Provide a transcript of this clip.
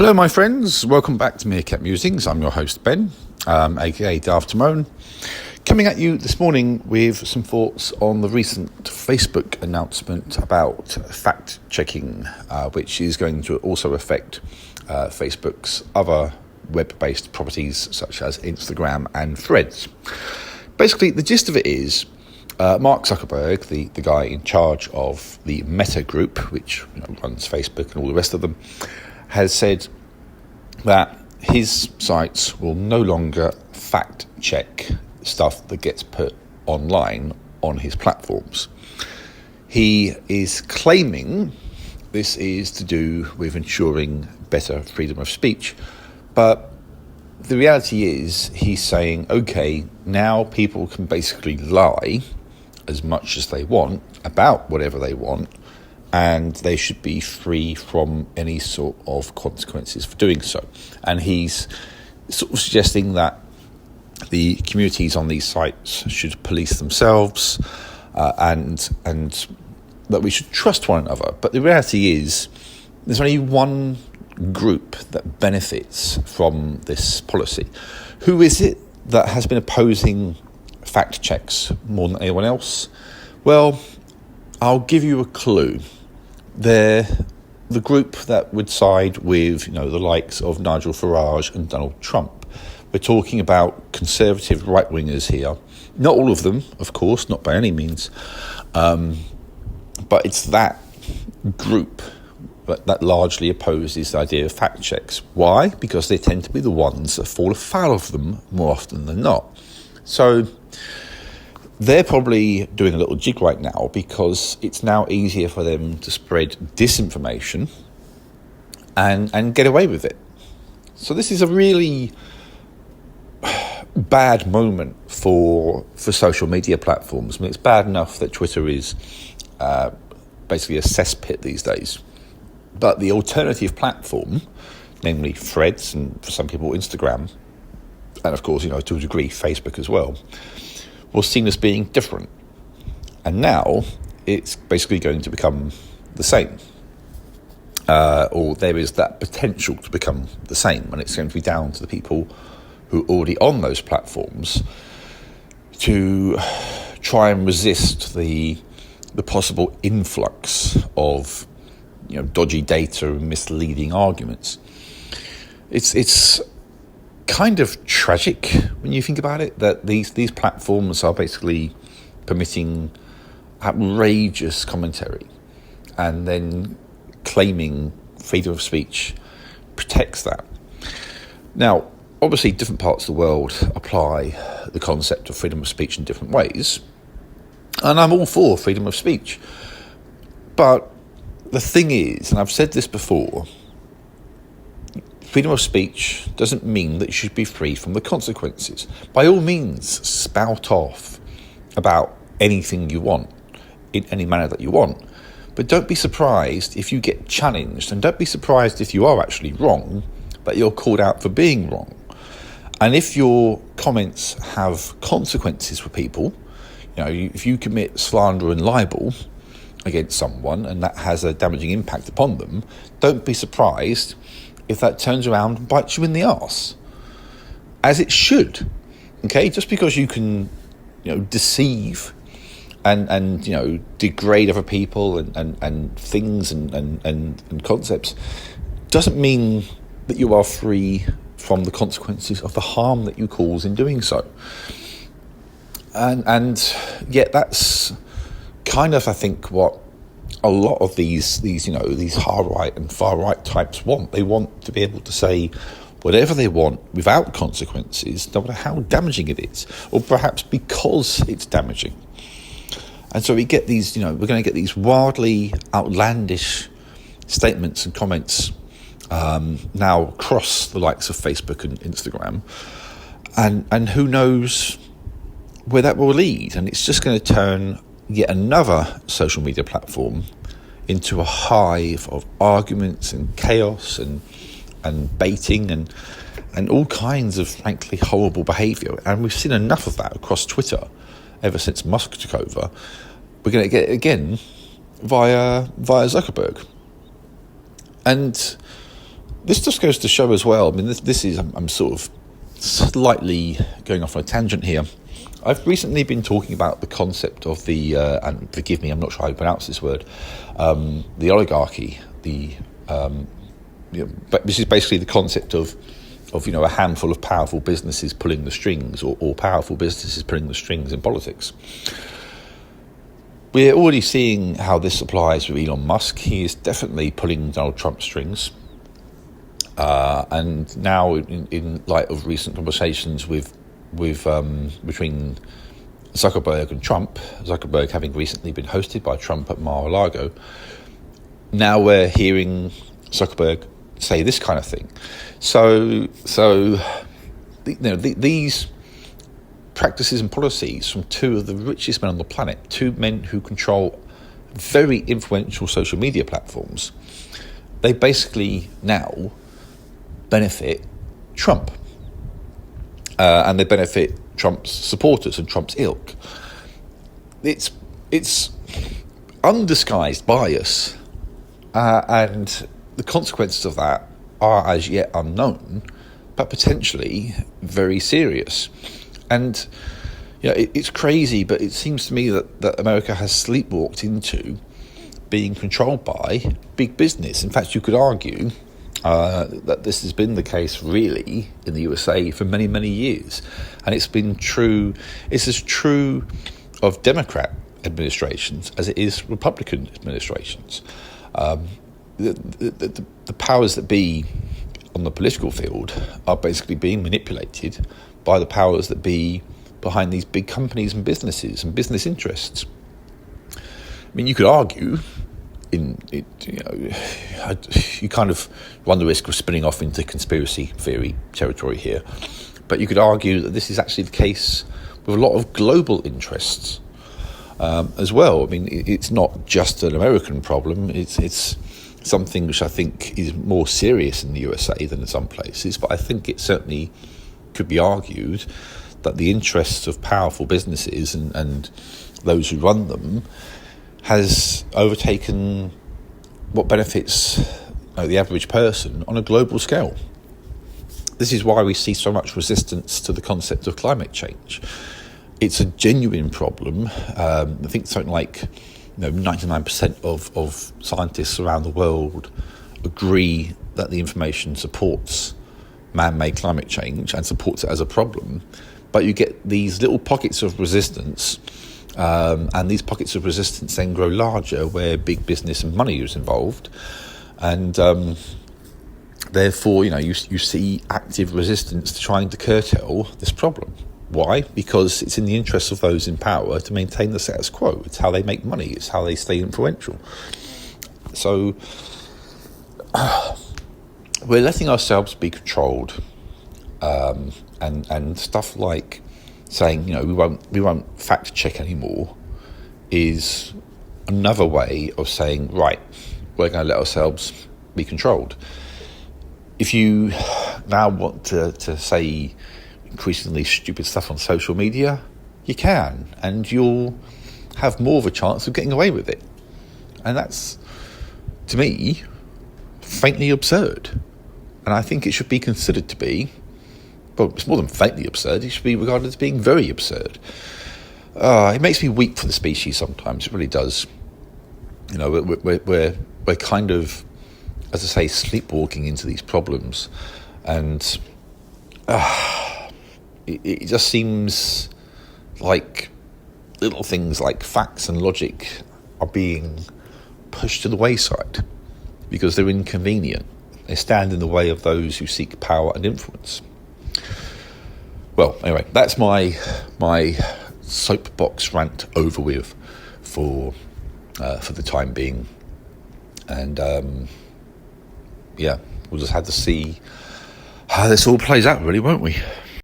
Hello, my friends. Welcome back to Meerkat Musings. I'm your host, Ben, aka Darth Timon, coming at you this morning with some thoughts on the recent Facebook announcement about fact-checking, which is going to also affect Facebook's other web-based properties such as Instagram and Threads. Basically, the gist of it is Mark Zuckerberg, the guy in charge of the Meta group, which runs Facebook and all the rest of them, has said that his sites will no longer fact check stuff that gets put online on his platforms. He is claiming this is to do with ensuring better freedom of speech, but the reality is he's saying, okay, now people can basically lie as much as they want about whatever they want, and they should be free from any sort of consequences for doing so. And he's sort of suggesting that the communities on these sites should police themselves, and that we should trust one another. But the reality is there's only one group that benefits from this policy. Who is it that has been opposing fact checks more than anyone else? Well, I'll give you a clue. They're the group that would side with, the likes of Nigel Farage and Donald Trump. We're talking about conservative right-wingers here. Not all of them, of course, not by any means. But it's that group that largely opposes the idea of fact checks. Why? Because they tend to be the ones that fall afoul of them more often than not. So they're probably doing a little jig right now because it's now easier for them to spread disinformation and get away with it. So this is a really bad moment for social media platforms. I mean, it's bad enough that Twitter is basically a cesspit these days. But the alternative platform, namely Threads and for some people Instagram, and of course, to a degree Facebook as well, was seen as being different. And now it's basically going to become the same. Or there is that potential to become the same. And it's going to be down to the people who are already on those platforms to try and resist the possible influx of dodgy data and misleading arguments. It's kind of tragic when you think about it, that these platforms are basically permitting outrageous commentary and then claiming freedom of speech protects that. Now, obviously, different parts of the world apply the concept of freedom of speech in different ways, and I'm all for freedom of speech. But the thing is, and I've said this before, freedom of speech doesn't mean that you should be free from the consequences. By all means, spout off about anything you want, in any manner that you want. But don't be surprised if you get challenged, and don't be surprised if you are actually wrong, that you're called out for being wrong. And if your comments have consequences for people, if you commit slander and libel against someone and that has a damaging impact upon them, don't be surprised if that turns around and bites you in the arse, as it should. Okay, just because you can, deceive and degrade other people and things and concepts, doesn't mean that you are free from the consequences of the harm that you cause in doing so. And yet that's kind of, I think, what a lot of these far right and far right types want. They want to be able to say whatever they want without consequences, no matter how damaging it is, or perhaps because it's damaging. And so we get these, we're going to get these wildly outlandish statements and comments now across the likes of Facebook and Instagram, and who knows where that will lead. And it's just going to turn yet another social media platform into a hive of arguments and chaos and baiting and all kinds of frankly horrible behaviour. And we've seen enough of that across Twitter ever since Musk took over. We're going to get it again via Zuckerberg. And this just goes to show as well. I mean, this is I'm sort of slightly going off on a tangent here. I've recently been talking about the concept of the and forgive me, I'm not sure how you pronounce this word, the oligarchy. But this is basically the concept of a handful of powerful businesses pulling the strings, or powerful businesses pulling the strings in politics. We're already seeing how this applies with Elon Musk. He is definitely pulling Donald Trump's strings. And now, in light of recent conversations between Zuckerberg and Trump, Zuckerberg having recently been hosted by Trump at Mar-a-Lago, now we're hearing Zuckerberg say this kind of thing. So these practices and policies from two of the richest men on the planet, two men who control very influential social media platforms, they basically now benefit Trump. And they benefit Trump's supporters and Trump's ilk. It's undisguised bias, and the consequences of that are as yet unknown, but potentially very serious. And it's crazy, but it seems to me that America has sleepwalked into being controlled by big business. In fact, you could argue that this has been the case really in the USA for many, many years. And it's been true, it's as true of Democrat administrations as it is Republican administrations. The powers that be on the political field are basically being manipulated by the powers that be behind these big companies and businesses and business interests. I mean, you could argue, you kind of run the risk of spinning off into conspiracy theory territory here, but you could argue that this is actually the case with a lot of global interests as well. I mean, it's not just an American problem. It's something which I think is more serious in the USA than in some places, but I think it certainly could be argued that the interests of powerful businesses and those who run them has overtaken what benefits the average person on a global scale. This is why we see so much resistance to the concept of climate change. It's a genuine problem. I think something like 99% of scientists around the world agree that the information supports man-made climate change and supports it as a problem. But you get these little pockets of resistance, and these pockets of resistance then grow larger where big business and money is involved. And therefore, you see active resistance to trying to curtail this problem. Why? Because it's in the interests of those in power to maintain the status quo. It's how they make money. It's how they stay influential. So we're letting ourselves be controlled, and stuff like saying we won't fact check anymore is another way of saying, right, we're going to let ourselves be controlled. If you now want to say increasingly stupid stuff on social media, you can, and you'll have more of a chance of getting away with it. And that's, to me, faintly absurd. And I think it should be considered to be, well, it's more than faintly absurd, it should be regarded as being very absurd. It makes me weep for the species sometimes, it really does. We're kind of, as I say, sleepwalking into these problems, and it just seems like little things like facts and logic are being pushed to the wayside because they're inconvenient. They stand in the way of those who seek power and influence. Well, anyway, that's my soapbox rant over with for the time being. And we'll just have to see how this all plays out, really, won't we?